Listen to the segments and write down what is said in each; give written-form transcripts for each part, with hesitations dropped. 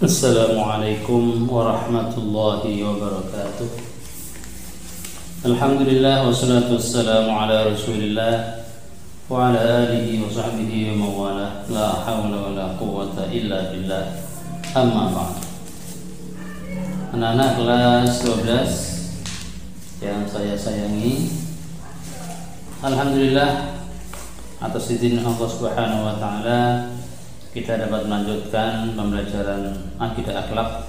Assalamualaikum warahmatullahi wabarakatuh. Alhamdulillah wassalatu wassalamu ala Rasulillah wa ala alihi wa sahbihi wa mawala. La hawla wa la quwwata illa billah. Amma ba'd. Anak-anak kelas 12 yang saya sayangi, alhamdulillah atas izin Allah Subhanahu wa taala kita dapat melanjutkan pembelajaran akidah akhlak.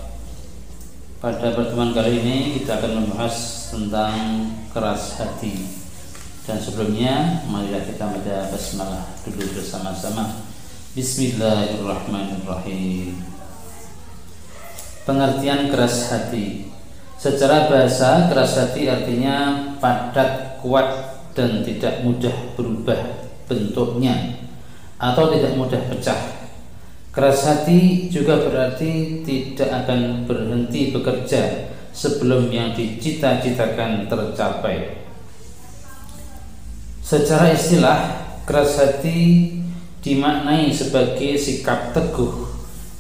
Pada pertemuan kali ini kita akan membahas tentang keras hati. Dan sebelumnya marilah kita baca basmalah dulu bersama-sama. Bismillahirrahmanirrahim. Pengertian keras hati. Secara bahasa, keras hati artinya padat, kuat, dan tidak mudah berubah bentuknya atau tidak mudah pecah. Keras hati juga berarti tidak akan berhenti bekerja sebelum yang dicita-citakan tercapai. Secara istilah, keras hati dimaknai sebagai sikap teguh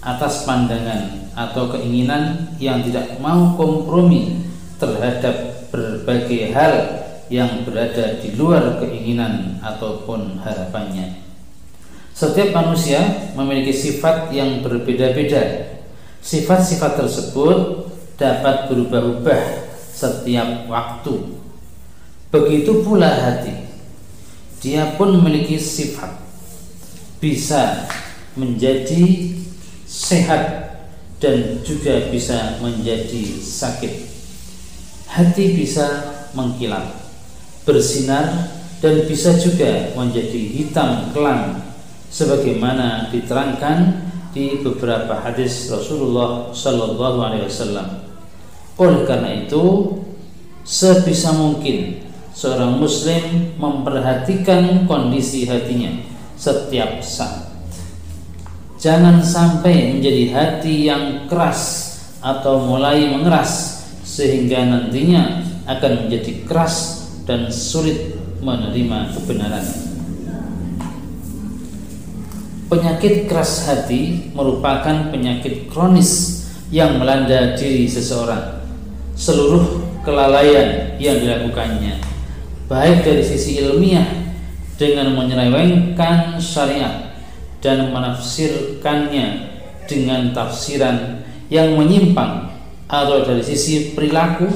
atas pandangan atau keinginan yang tidak mau kompromi terhadap berbagai hal yang berada di luar keinginan ataupun harapannya. Setiap manusia memiliki sifat yang berbeda-beda. Sifat-sifat tersebut dapat berubah-ubah setiap waktu. Begitu pula hati. Dia pun memiliki sifat. Bisa menjadi sehat dan juga bisa menjadi sakit. Hati bisa mengkilat, bersinar, dan bisa juga menjadi hitam kelam, sebagaimana diterangkan di beberapa hadis Rasulullah Sallallahu Alaihi Wasallam. Oleh karena itu, sebisa mungkin seorang Muslim memperhatikan kondisi hatinya setiap saat. Jangan sampai menjadi hati yang keras atau mulai mengeras sehingga nantinya akan menjadi keras dan sulit menerima kebenaran. Penyakit keras hati merupakan penyakit kronis yang melanda diri seseorang. Seluruh kelalaian yang dilakukannya, baik dari sisi ilmiah dengan menyelewengkan syariat dan menafsirkannya dengan tafsiran yang menyimpang, atau dari sisi perilaku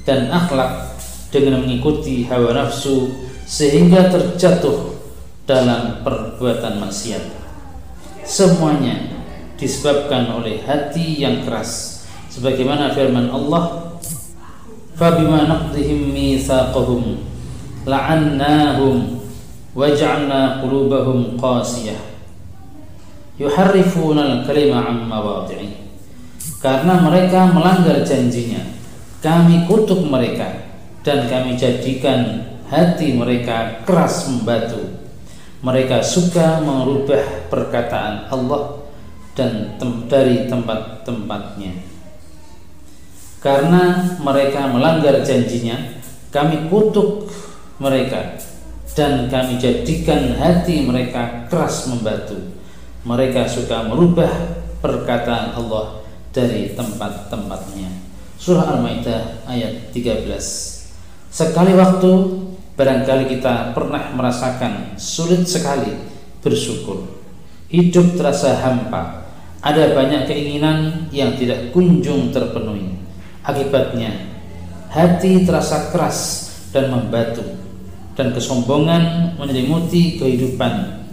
dan akhlak dengan mengikuti hawa nafsu sehingga terjatuh dalam perbuatan maksiat. Semuanya disebabkan oleh hati yang keras, sebagaimana firman Allah, "Fabima naqdihim mitsaqahum la'annahum waja'alna qulubahum qasiyah yuharrifuna al-kalima 'an mawadhi'i." Karena mereka melanggar janjinya, kami kutuk mereka dan kami jadikan hati mereka keras membatu. Mereka suka merubah perkataan Allah dan dari tempat-tempatnya. Karena mereka melanggar janjinya, kami kutuk mereka dan kami jadikan hati mereka keras membatu. Mereka suka merubah perkataan Allah dari tempat-tempatnya. Surah Al-Maidah ayat 13. Sekali waktu barangkali kita pernah merasakan sulit sekali bersyukur. Hidup terasa hampa. Ada banyak keinginan yang tidak kunjung terpenuhi. Akibatnya hati terasa keras dan membatu, dan kesombongan menyelimuti kehidupan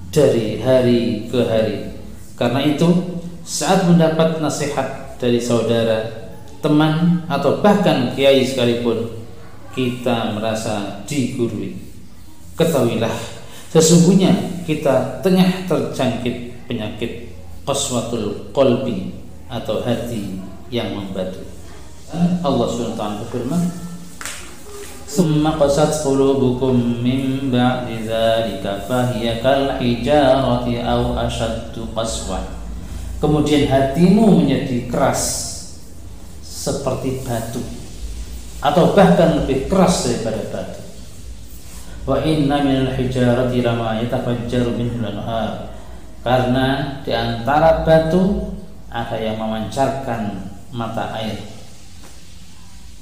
dari hari ke hari. Karena itu, saat mendapat nasihat dari saudara, teman, atau bahkan kiai sekalipun, kita merasa digurui. Ketahuilah, sesungguhnya kita tengah terjangkit penyakit qaswatul qalbi atau hati yang membatu. Allah SWT berfirman, "Tsumma qasat qulubukum min ba'di dzalika fahiya kal hijarati aw ashaddu qaswah." Kemudian hatimu menjadi keras seperti batu, atau bahkan lebih keras daripada batu. Wa inna minal hijarati lama yatafajjaru minhu al-anhar. Karena di antara batu ada yang memancarkan mata air,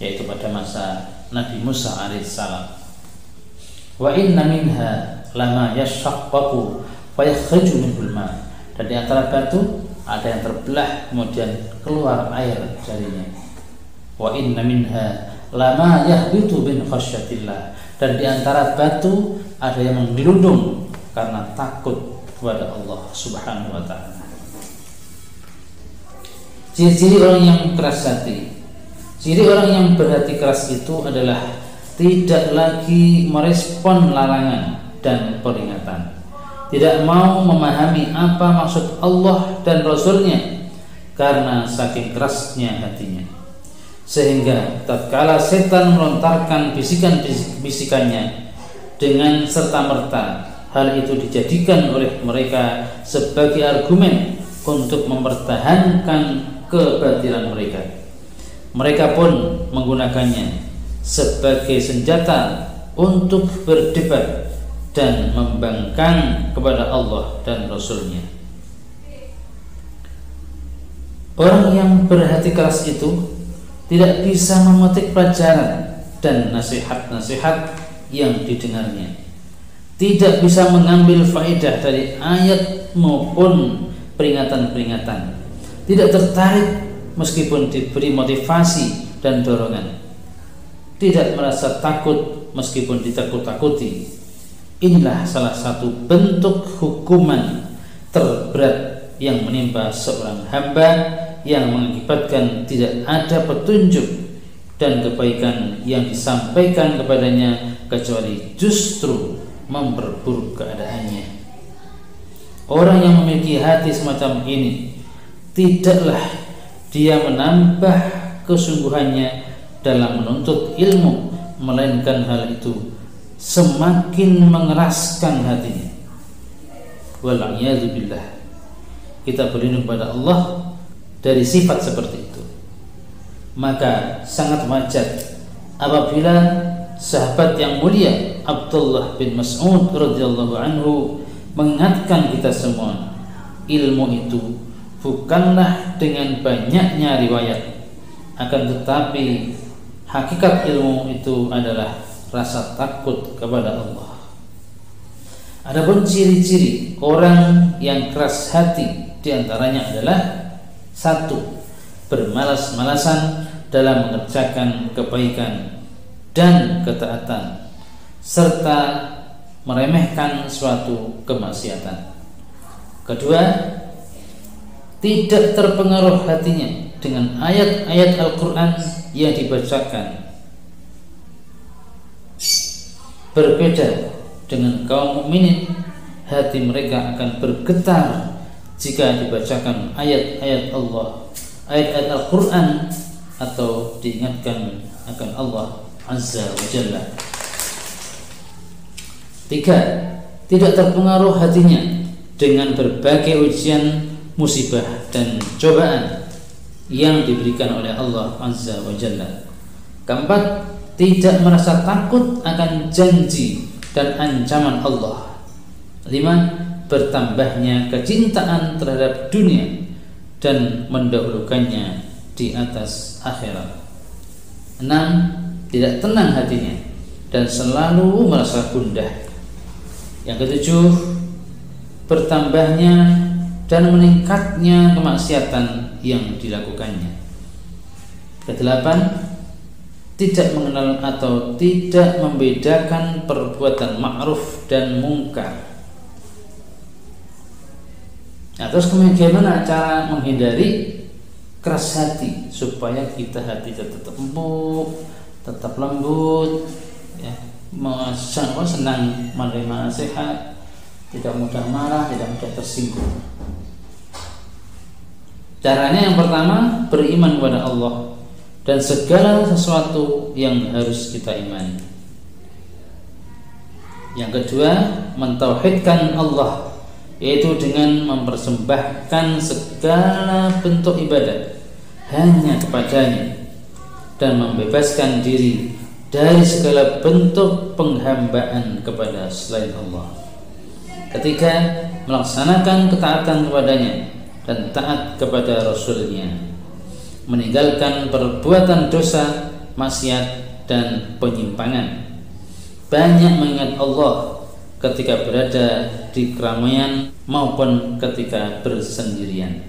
yaitu pada masa Nabi Musa alaihissalam. Wa inna minha lama yashaqqaqu wa yakhriju minhul ma. Dan di antara batu ada yang terbelah kemudian keluar air darinya. Wa inna minha lama yahbitu min khasyatillah. Dan di antara batu ada yang menggelundung karena takut kepada Allah Subhanahu wa taala. Ciri-ciri orang yang keras hati. Ciri orang yang berhati keras itu adalah tidak lagi merespon larangan dan peringatan, tidak mau memahami apa maksud Allah dan Rasulnya karena saking kerasnya hatinya, sehingga tatkala setan melontarkan bisikan-bisikannya dengan serta-merta, hal itu dijadikan oleh mereka sebagai argumen untuk mempertahankan kebatilan mereka. Mereka pun menggunakannya sebagai senjata untuk berdebat dan membangkang kepada Allah dan Rasulnya. Orang yang berhati keras itu tidak bisa memetik pelajaran dan nasihat-nasihat yang didengarnya, tidak bisa mengambil faedah dari ayat maupun peringatan-peringatan, tidak tertarik meskipun diberi motivasi dan dorongan, tidak merasa takut meskipun ditakut-takuti. Inilah salah satu bentuk hukuman terberat yang menimpa seorang hamba, yang mengakibatkan tidak ada petunjuk dan kebaikan yang disampaikan kepadanya, kecuali justru memperburuk keadaannya. Orang yang memiliki hati semacam ini, tidaklah dia menambah kesungguhannya dalam menuntut ilmu, melainkan hal itu semakin mengeraskan hatinya. Wal'iyadzubillah. Kita berlindung pada Allah dari sifat seperti itu. Maka sangat wajar apabila sahabat yang mulia Abdullah bin Mas'ud radhiyallahu anhu mengingatkan kita semua, ilmu itu bukanlah dengan banyaknya riwayat, akan tetapi hakikat ilmu itu adalah rasa takut kepada Allah. Adapun ciri-ciri orang yang keras hati diantaranya adalah: 1. Bermalas-malasan dalam mengerjakan kebaikan dan ketaatan, serta meremehkan suatu kemaksiatan. 2. Tidak terpengaruh hatinya dengan ayat-ayat Al-Quran yang dibacakan. Berbeda dengan kaum mukminin, hati mereka akan bergetar jika dibacakan ayat-ayat Allah, ayat-ayat Al-Quran, atau diingatkan akan Allah Azza wa Jalla. 3. Tidak terpengaruh hatinya dengan berbagai ujian, musibah dan cobaan yang diberikan oleh Allah Azza wa Jalla. 4. Tidak merasa takut akan janji dan ancaman Allah. 5. Bertambahnya kecintaan terhadap dunia dan mendahulukannya di atas akhirat. 6. Tidak tenang hatinya dan selalu merasa gundah. Yang 7. Bertambahnya dan meningkatnya kemaksiatan yang dilakukannya. 8. Tidak mengenal atau tidak membedakan perbuatan ma'ruf dan mungkar. Nah, terus bagaimana cara menghindari keras hati supaya kita hati tetap empuk, tetap lembut, ya, senang menerima nasihat, tidak mudah marah, tidak mudah tersinggung. Caranya yang pertama, beriman kepada Allah dan segala sesuatu yang harus kita imani. Yang kedua, mentauhidkan Allah, yaitu dengan mempersembahkan segala bentuk ibadah hanya kepadanya dan membebaskan diri dari segala bentuk penghambaan kepada selain Allah. Ketiga, melaksanakan ketaatan kepadanya dan taat kepada Rasulnya, meninggalkan perbuatan dosa, maksiat dan penyimpangan. Banyak mengingat Allah ketika berada di keramaian maupun ketika bersendirian.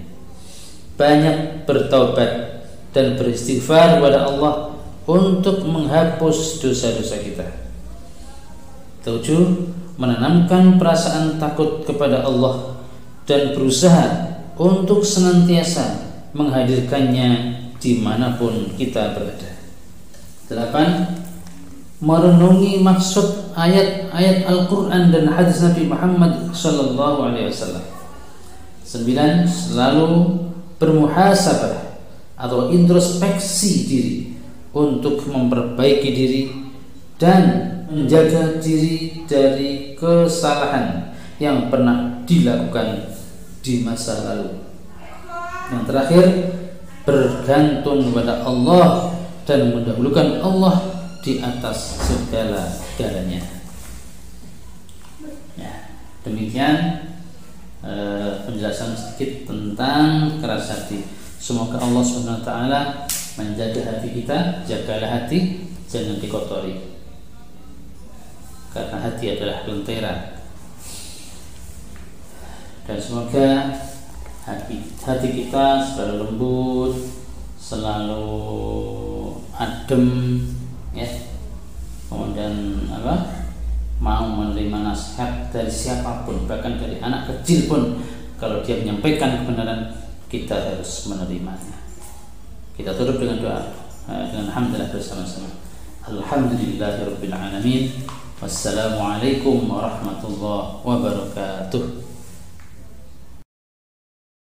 Banyak bertaubat dan beristighfar kepada Allah untuk menghapus dosa-dosa kita. 7. Menanamkan perasaan takut kepada Allah dan berusaha untuk senantiasa menghadirkannya dimanapun kita berada. 8. Merenungi maksud ayat-ayat Al-Quran dan hadis Nabi Muhammad SAW. 9. Selalu bermuhasabah atau introspeksi diri untuk memperbaiki diri dan menjaga diri dari kesalahan yang pernah dilakukan di masa lalu. Yang terakhir, bergantung kepada Allah dan mendahulukan Allah di atas segala-galanya. Ya, demikian penjelasan sedikit tentang keras hati. Semoga Allah SWT menjaga hati kita. Jagalah hati, jangan dikotori, karena hati adalah lentera. Dan semoga hati kita selalu lembut, selalu adem, ya. Kemudian mau menerima nasihat dari siapapun, bahkan dari anak kecil pun, kalau dia menyampaikan kebenaran, kita harus menerimanya. Kita tutup dengan doa, dengan hamdalah bersama-sama. Alhamdulillahirabbil alamin. Wassalamualaikum warahmatullahi wabarakatuh.